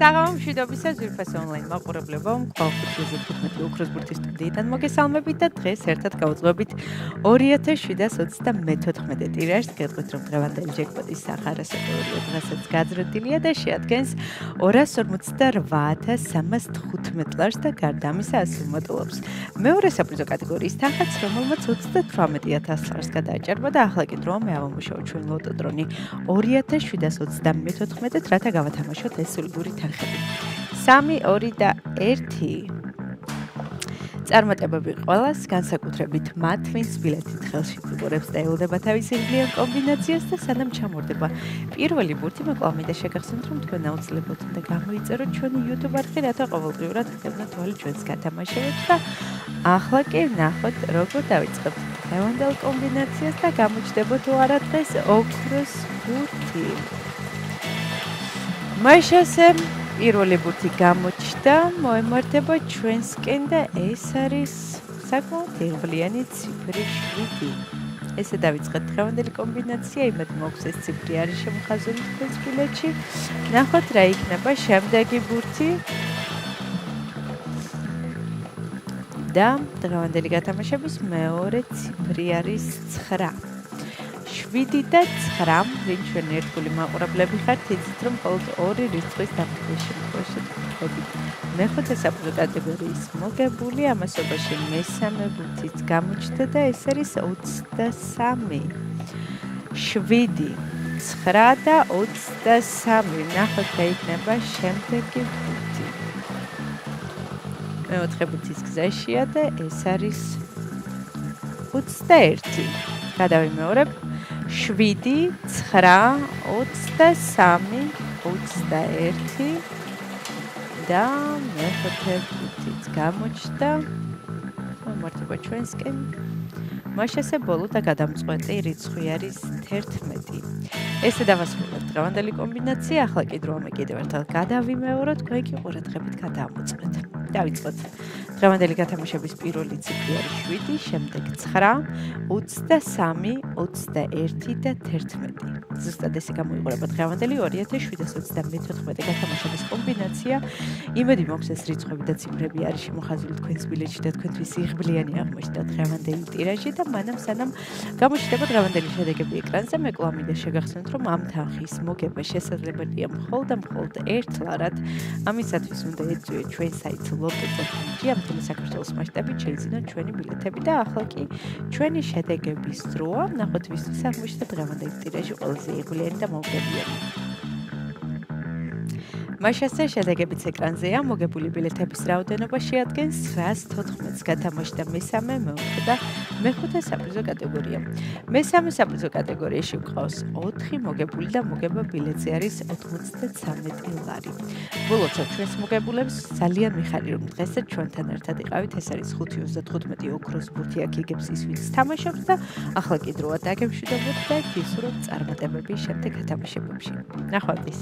საღამო მშვიდობისა ძვირფას ონლაინ მაყურებლებო, კვალიფიცირებული 15 ოქროს ბურთის სტუდიიდან მოგესალმებით და დღეს ერთად გავუძღვებით 2724 ტირაჟს. გეტყვით, რომ დღევანდელი ჯეკპოტის სახარასაკვირველია დღესაც გაზრდილია და შეადგენს 258,315 ლარს და გარდა ამისა ასუმატულობს მეორე საპრიზო კატეგორიის თანხაც, რომელმაც 38,000 ლარს გადააჭარბა და ახლა კი დროა მე ავამუშავო ჩვენ ლოტო დრონი 2714-ით, რათა გავათამაშოთ ეს სულიგური თანხები. 3, 2 და 1. წარმატებები ყველას, განსაკუთრებით მათ, ვინც ბილეთით ხელში ფიგურებს და ელოდება თავის იღბლიან კომბინაციას და სანამ ჩამორდება პირველი ბურთი, მე კვლავ მინდა შეგახსენოთ, რომ თქვენ აუცილებლად უნდა გამოიწეროთ ჩვენი YouTube არხი, რათა ყოველდღიურად ხდებოდეთ თვალი ჩვენს გათამაშებებს და ახლა კი ნახოთ, როგორ დავიწყებთ დღევანდელ კომბინაციას და გამოჩნდება თუ არა დღეს ოქროს ბურთი. მაშასე პირველი ბურთი გამოჩნდა, მოემართება ჩვენსკენ და ეს არის საკმაოდ იღბლიანი ციფრი 7. ესე დავიწყეთ დღევანდელი კომბინაცია, იმედ მოგვს ეს ციფრი არის შემოხაზული თქვენს ბილეთში. ნახოთ რა იქნება შემდეგი ბურთი. და დღევანდელი გათამაშების მეორე ციფრი არის 9. 7 და 9, ვინ ჩვენი ერთგული მაყურებლები ხართ, იცით რომ მხოლოდ 2 რიცხვის დამტკბის შემთხვევაში გთხოვთ. მეხუთე საპრიზო კატეგორიის მოგებული, ამასობაში მესამე ბურთიც გამოჩნდა და ეს არის 23. 7, 9 და 23. ნახოთ რა იქნება შემდეგი ბურთი. მეოთხე ბურთის გზაშია და ეს არის 21. გადავიმეორებ 7, 9, 23, 21 და მეხუთე ბურთიც გამოჩნდა. მომართება ჩვენსკენ. მაშასე ბოლო და გადამწყვეტი რიცხვი არის 11. ესე დავასრულოთ დღევანდელი კომბინაცია, ახლა კი დროა მე კიდევ ერთხელ გადავიმეოროთ, თქვენ კი ყურადღებით გადაამოწმეთ. დავიწყოთ. დღევანდელი გათამაშების პირველი ციფრი არის 7, შემდეგ 9, 23, 21 და 11. ზუსტად ესე გამოიყურება დღევანდელი 2724 გათამაშების კომბინაცია. იმედი მოგვს ეს რიცხვები და ციფრები არის შემოხაზული თქვენს ბილეთში და თქვენთვის იღბლიანი აღმოჩნდა დღევანდელი ტირაჟი და მანამ სანამ გამოჩნდება დღევანდელი შედეგები ეკრანზე, მე კვლავ მინდა შეგახსენოთ, რომ ამ თანხის მოგება შესაძლებელია მხოლოდ და მხოლოდ ერთლარად. ამისათვის უნდა ეწვიოთ ჩვენ საიტ loto.gr, ამ თემის საქართველოს მასშტაბით შეიძინოთ ჩვენი ბილეთები და ახლა კი ჩვენი შედეგების დროა. ნახოთ ვისთვის აღმოჩნდა დღევანდელი ტირაჟი ყველაზე იღბლიანი და მომგებიანი. მაშასე შედეგებიც ეკრანზეა, მოგებული ბილეთების რაოდენობა შეადგენს 114-ს, გათამაშდა მესამე, მეოთხე და მეხუთე საპრიზო კატეგორია. მესამე საპრიზო კატეგორიაში გვყავს 4 მოგებული და მოგება ბილეთზე არის 93 ლარი. ვილოცავ ჩვენს მოგებულებს, ძალიან მიხარი რომ დღესაც ჩვენთან ერთად იყავით, ეს არის 5.35 ოქროს ბურთი აქ იგებს ის ვინც თამაშობს და ახლა კი დროა დაგემშვიდობოთ და გისურვებთ წარმატებები შემდეგ გათამაშებებში. ნახვამდის.